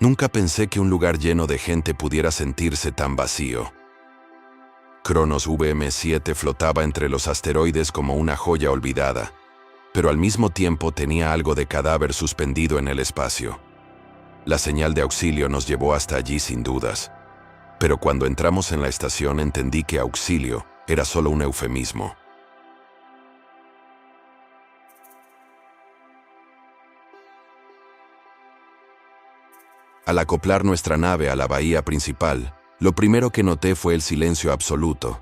Nunca pensé que un lugar lleno de gente pudiera sentirse tan vacío. Cronos VM-7 flotaba entre los asteroides como una joya olvidada, pero al mismo tiempo tenía algo de cadáver suspendido en el espacio. La señal de auxilio nos llevó hasta allí sin dudas, pero cuando entramos en la estación entendí que auxilio era solo un eufemismo. Al acoplar nuestra nave a la bahía principal, lo primero que noté fue el silencio absoluto.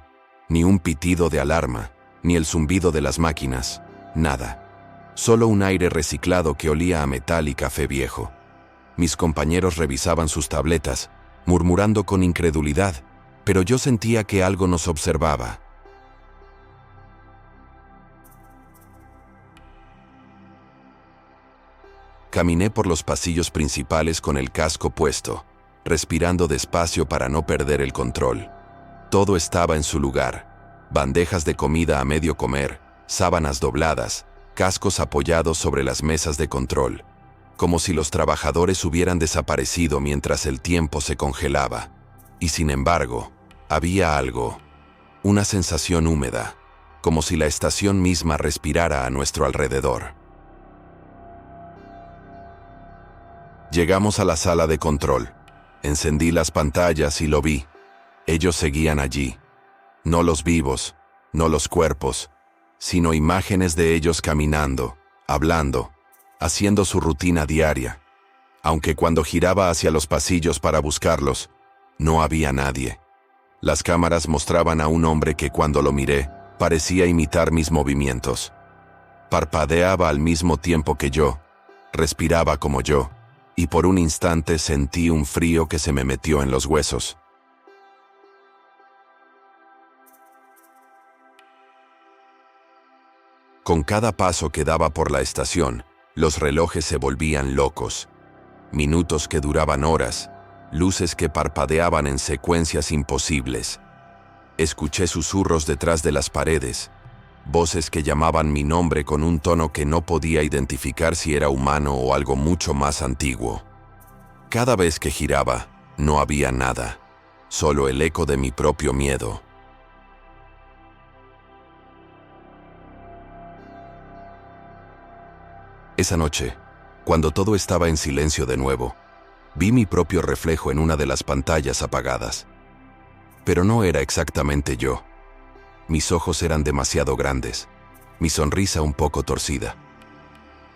Ni un pitido de alarma, ni el zumbido de las máquinas, nada. Solo un aire reciclado que olía a metal y café viejo. Mis compañeros revisaban sus tabletas, murmurando con incredulidad, pero yo sentía que algo nos observaba. Caminé por los pasillos principales con el casco puesto, respirando despacio para no perder el control. Todo estaba en su lugar. Bandejas de comida a medio comer, sábanas dobladas, cascos apoyados sobre las mesas de control, como si los trabajadores hubieran desaparecido mientras el tiempo se congelaba. Y sin embargo, había algo, una sensación húmeda, como si la estación misma respirara a nuestro alrededor. Llegamos a la sala de control. Encendí las pantallas y lo vi. Ellos seguían allí. No los vivos, no los cuerpos, sino imágenes de ellos caminando, hablando, haciendo su rutina diaria. Aunque cuando giraba hacia los pasillos para buscarlos, no había nadie. Las cámaras mostraban a un hombre que cuando lo miré, parecía imitar mis movimientos. Parpadeaba al mismo tiempo que yo, respiraba como yo, y por un instante sentí un frío que se me metió en los huesos. Con cada paso que daba por la estación, los relojes se volvían locos. Minutos que duraban horas, luces que parpadeaban en secuencias imposibles. Escuché susurros detrás de las paredes, voces que llamaban mi nombre con un tono que no podía identificar si era humano o algo mucho más antiguo. Cada vez que giraba, no había nada, solo el eco de mi propio miedo. Esa noche, cuando todo estaba en silencio de nuevo, vi mi propio reflejo en una de las pantallas apagadas. Pero no era exactamente yo. Mis ojos eran demasiado grandes, mi sonrisa un poco torcida.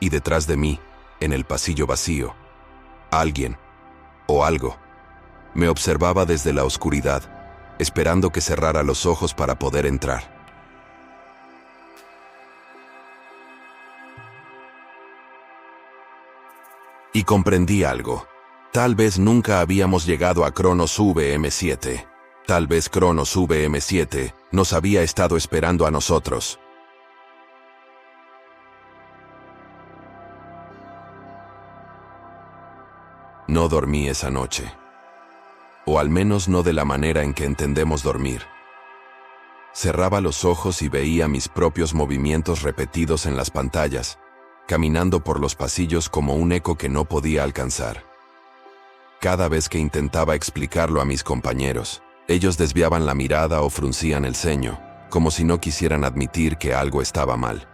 Y detrás de mí, en el pasillo vacío, alguien, o algo, me observaba desde la oscuridad, esperando que cerrara los ojos para poder entrar. Y comprendí algo. Tal vez nunca habíamos llegado a Cronos VM-7. Tal vez Cronos VM-7 nos había estado esperando a nosotros. No dormí esa noche. O al menos no de la manera en que entendemos dormir. Cerraba los ojos y veía mis propios movimientos repetidos en las pantallas, caminando por los pasillos como un eco que no podía alcanzar. Cada vez que intentaba explicarlo a mis compañeros, ellos desviaban la mirada o fruncían el ceño, como si no quisieran admitir que algo estaba mal.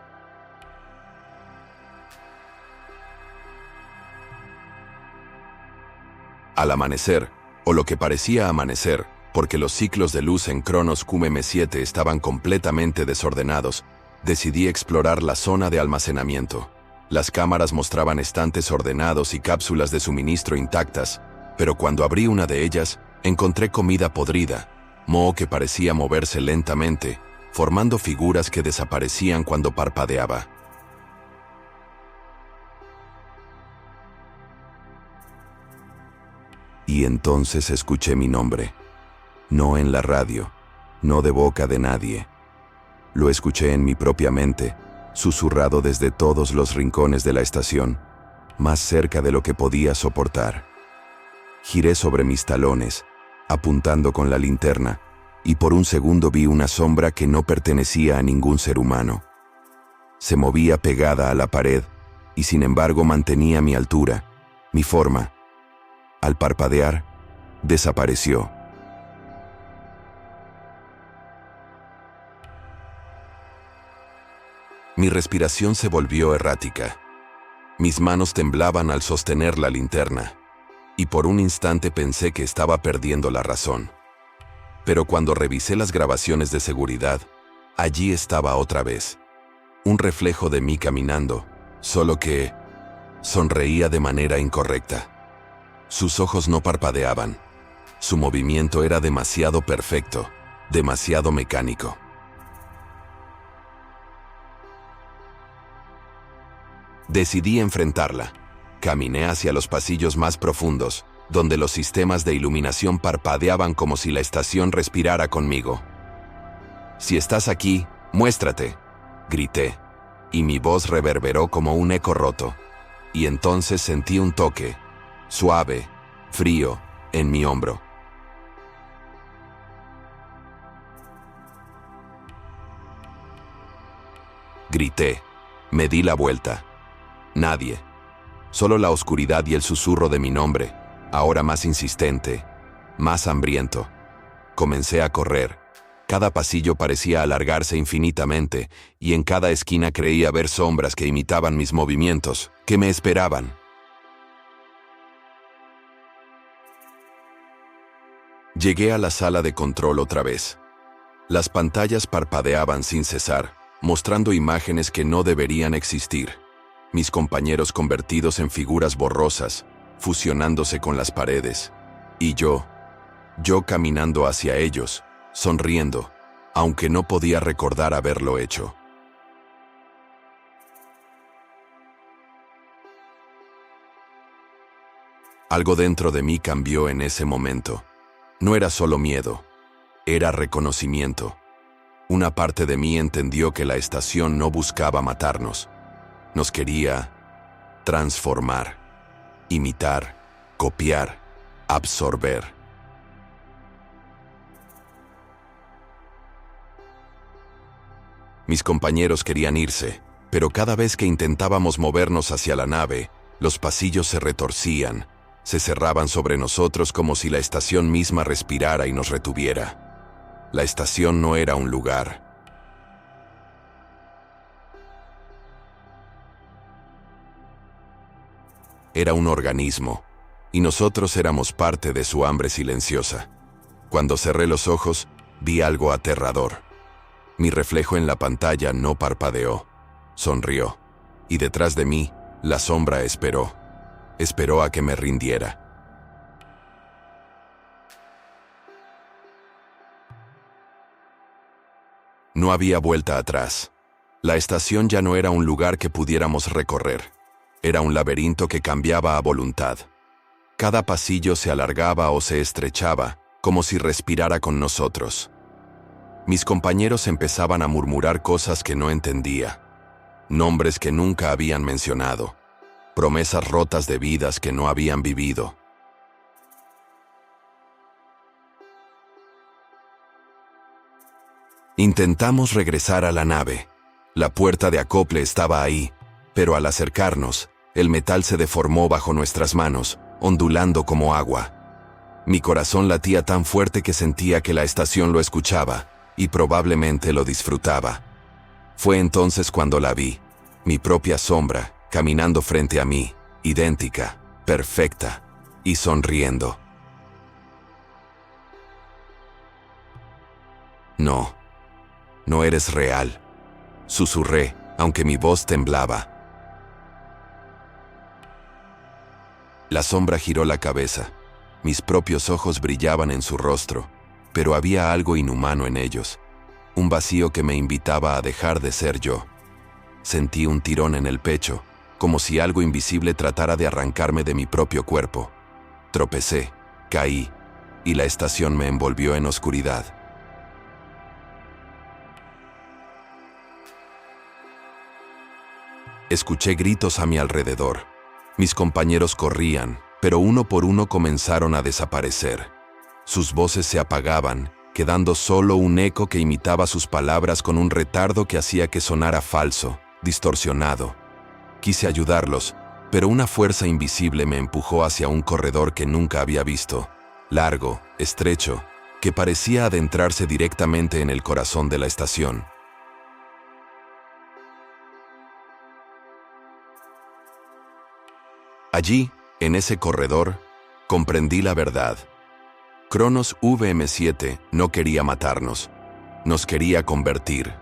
Al amanecer, o lo que parecía amanecer, porque los ciclos de luz en Cronos QM7 estaban completamente desordenados, decidí explorar la zona de almacenamiento. Las cámaras mostraban estantes ordenados y cápsulas de suministro intactas, pero cuando abrí una de ellas, encontré comida podrida, moho que parecía moverse lentamente, formando figuras que desaparecían cuando parpadeaba. Y entonces escuché mi nombre. No en la radio, no de boca de nadie. Lo escuché en mi propia mente, susurrado desde todos los rincones de la estación, más cerca de lo que podía soportar. Giré sobre mis talones, apuntando con la linterna, y por un segundo vi una sombra que no pertenecía a ningún ser humano. Se movía pegada a la pared, y sin embargo mantenía mi altura, mi forma. Al parpadear, desapareció. Mi respiración se volvió errática. Mis manos temblaban al sostener la linterna, y por un instante pensé que estaba perdiendo la razón. Pero cuando revisé las grabaciones de seguridad, allí estaba otra vez. Un reflejo de mí caminando, solo que sonreía de manera incorrecta. Sus ojos no parpadeaban. Su movimiento era demasiado perfecto, demasiado mecánico. Decidí enfrentarla. Caminé hacia los pasillos más profundos, donde los sistemas de iluminación parpadeaban como si la estación respirara conmigo. «Si estás aquí, muéstrate», grité, y mi voz reverberó como un eco roto. Y entonces sentí un toque, suave, frío, en mi hombro. Grité. Me di la vuelta. Nadie. Solo la oscuridad y el susurro de mi nombre, ahora más insistente, más hambriento. Comencé a correr. Cada pasillo parecía alargarse infinitamente, y en cada esquina creía ver sombras que imitaban mis movimientos, que me esperaban. Llegué a la sala de control otra vez. Las pantallas parpadeaban sin cesar, mostrando imágenes que no deberían existir. Mis compañeros convertidos en figuras borrosas, fusionándose con las paredes. Y yo caminando hacia ellos, sonriendo, aunque no podía recordar haberlo hecho. Algo dentro de mí cambió en ese momento. No era solo miedo, era reconocimiento. Una parte de mí entendió que la estación no buscaba matarnos. Nos quería transformar, imitar, copiar, absorber. Mis compañeros querían irse, pero cada vez que intentábamos movernos hacia la nave, los pasillos se retorcían, se cerraban sobre nosotros como si la estación misma respirara y nos retuviera. La estación no era un lugar. Era un organismo, y nosotros éramos parte de su hambre silenciosa. Cuando cerré los ojos, vi algo aterrador. Mi reflejo en la pantalla no parpadeó, sonrió, y detrás de mí, la sombra esperó. Esperó a que me rindiera. No había vuelta atrás. La estación ya no era un lugar que pudiéramos recorrer. Era un laberinto que cambiaba a voluntad. Cada pasillo se alargaba o se estrechaba, como si respirara con nosotros. Mis compañeros empezaban a murmurar cosas que no entendía. Nombres que nunca habían mencionado. Promesas rotas de vidas que no habían vivido. Intentamos regresar a la nave. La puerta de acople estaba ahí, pero al acercarnos, el metal se deformó bajo nuestras manos, ondulando como agua. Mi corazón latía tan fuerte que sentía que la estación lo escuchaba, y probablemente lo disfrutaba. Fue entonces cuando la vi, mi propia sombra, caminando frente a mí, idéntica, perfecta, y sonriendo. No, no eres real, susurré, aunque mi voz temblaba. La sombra giró la cabeza. Mis propios ojos brillaban en su rostro, pero había algo inhumano en ellos, un vacío que me invitaba a dejar de ser yo. Sentí un tirón en el pecho, como si algo invisible tratara de arrancarme de mi propio cuerpo. Tropecé, caí, y la estación me envolvió en oscuridad. Escuché gritos a mi alrededor. Mis compañeros corrían, pero uno por uno comenzaron a desaparecer. Sus voces se apagaban, quedando solo un eco que imitaba sus palabras con un retardo que hacía que sonara falso, distorsionado. Quise ayudarlos, pero una fuerza invisible me empujó hacia un corredor que nunca había visto, largo, estrecho, que parecía adentrarse directamente en el corazón de la estación. Allí, en ese corredor, comprendí la verdad. Cronos VM7 no quería matarnos, nos quería convertir,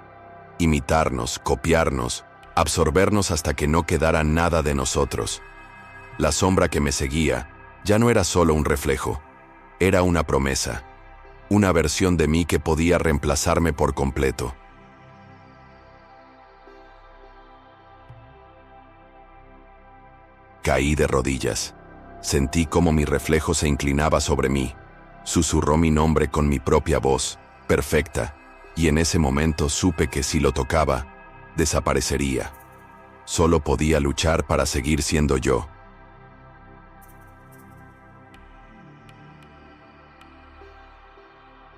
imitarnos, copiarnos, absorbernos hasta que no quedara nada de nosotros. La sombra que me seguía ya no era solo un reflejo, era una promesa, una versión de mí que podía reemplazarme por completo. Caí de rodillas. Sentí cómo mi reflejo se inclinaba sobre mí. Susurró mi nombre con mi propia voz, perfecta, y en ese momento supe que si lo tocaba, desaparecería. Solo podía luchar para seguir siendo yo.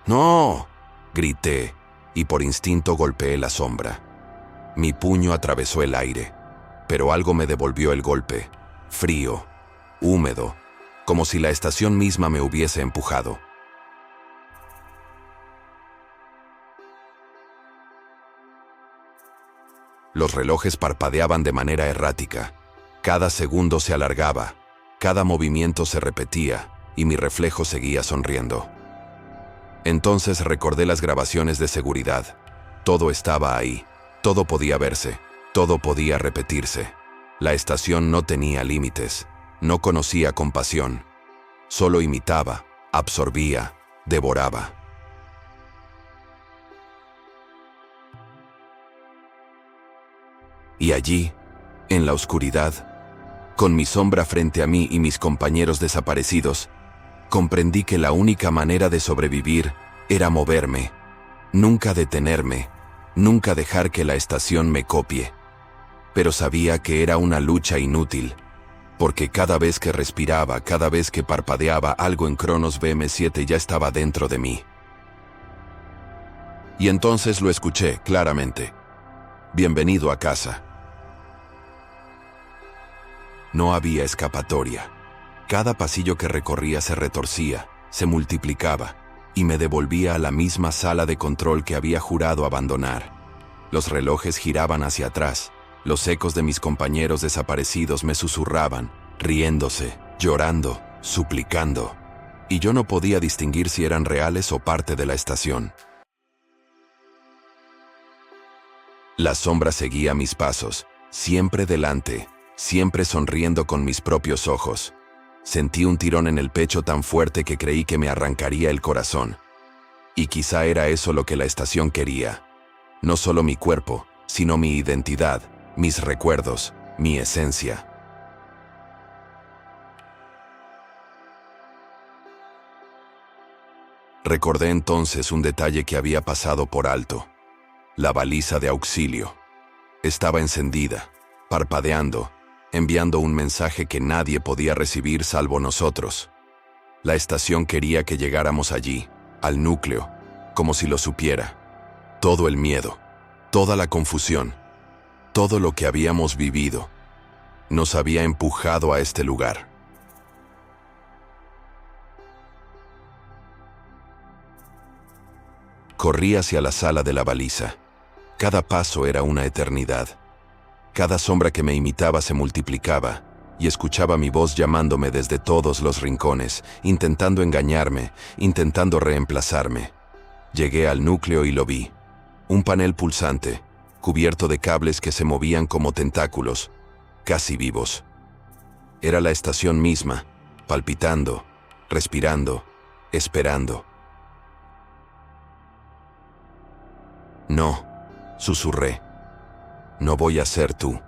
¡No!, grité, y por instinto golpeé la sombra. Mi puño atravesó el aire, pero algo me devolvió el golpe, frío, húmedo, como si la estación misma me hubiese empujado. Los relojes parpadeaban de manera errática. Cada segundo se alargaba, cada movimiento se repetía, y mi reflejo seguía sonriendo. Entonces recordé las grabaciones de seguridad. Todo estaba ahí, todo podía verse, todo podía repetirse. La estación no tenía límites, no conocía compasión. Solo imitaba, absorbía, devoraba. Y allí, en la oscuridad, con mi sombra frente a mí y mis compañeros desaparecidos, comprendí que la única manera de sobrevivir era moverme, nunca detenerme, nunca dejar que la estación me copie. Pero sabía que era una lucha inútil, porque cada vez que respiraba, cada vez que parpadeaba, algo en Cronos VM7 ya estaba dentro de mí. Y entonces lo escuché claramente. Bienvenido a casa. No había escapatoria. Cada pasillo que recorría se retorcía, se multiplicaba, y me devolvía a la misma sala de control que había jurado abandonar. Los relojes giraban hacia atrás, los ecos de mis compañeros desaparecidos me susurraban, riéndose, llorando, suplicando, y yo no podía distinguir si eran reales o parte de la estación. La sombra seguía mis pasos, siempre delante, siempre sonriendo con mis propios ojos. Sentí un tirón en el pecho tan fuerte que creí que me arrancaría el corazón. Y quizá era eso lo que la estación quería. No solo mi cuerpo, sino mi identidad, mis recuerdos, mi esencia. Recordé entonces un detalle que había pasado por alto. La baliza de auxilio. Estaba encendida, parpadeando, enviando un mensaje que nadie podía recibir salvo nosotros. La estación quería que llegáramos allí, al núcleo, como si lo supiera. Todo el miedo, toda la confusión, todo lo que habíamos vivido, nos había empujado a este lugar. Corrí hacia la sala de la baliza. Cada paso era una eternidad. Cada sombra que me imitaba se multiplicaba, y escuchaba mi voz llamándome desde todos los rincones, intentando engañarme, intentando reemplazarme. Llegué al núcleo y lo vi. Un panel pulsante, cubierto de cables que se movían como tentáculos, casi vivos. Era la estación misma, palpitando, respirando, esperando. No, susurré. No voy a ser tú.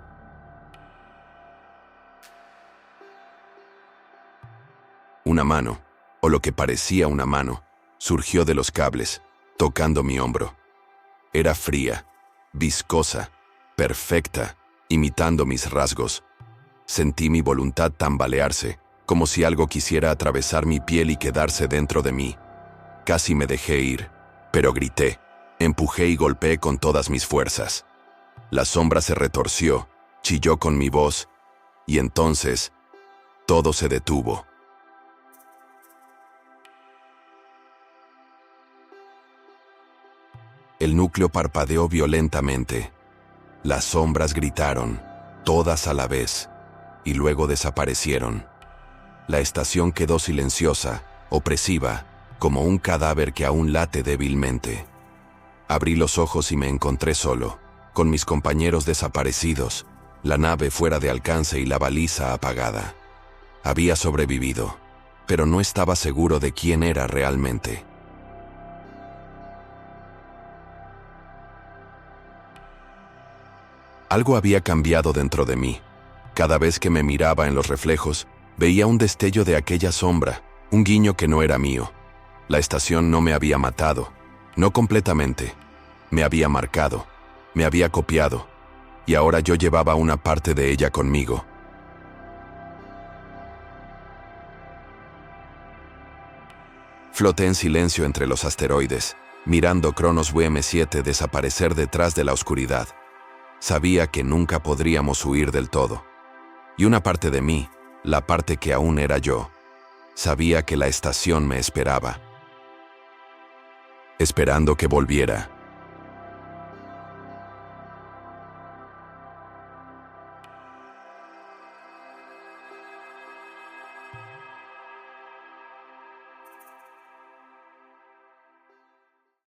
Una mano, o lo que parecía una mano, surgió de los cables, tocando mi hombro. Era fría, viscosa, perfecta, imitando mis rasgos. Sentí mi voluntad tambalearse, como si algo quisiera atravesar mi piel y quedarse dentro de mí. Casi me dejé ir, pero grité, empujé y golpeé con todas mis fuerzas. La sombra se retorció, chilló con mi voz, Y entonces, todo se detuvo. El núcleo parpadeó violentamente. Las sombras gritaron, todas a la vez, y luego desaparecieron. La estación quedó silenciosa, opresiva, como un cadáver que aún late débilmente. Abrí los ojos y me encontré solo, con mis compañeros desaparecidos, la nave fuera de alcance y la baliza apagada. Había sobrevivido, pero no estaba seguro de quién era realmente. Algo había cambiado dentro de mí. Cada vez que me miraba en los reflejos, veía un destello de aquella sombra, un guiño que no era mío. La estación no me había matado, no completamente. Me había marcado, me había copiado, y ahora yo llevaba una parte de ella conmigo. Floté en silencio entre los asteroides, mirando Cronos WM7 desaparecer detrás de la oscuridad. Sabía que nunca podríamos huir del todo. Y una parte de mí, la parte que aún era yo, sabía que la estación me esperaba. Esperando que volviera.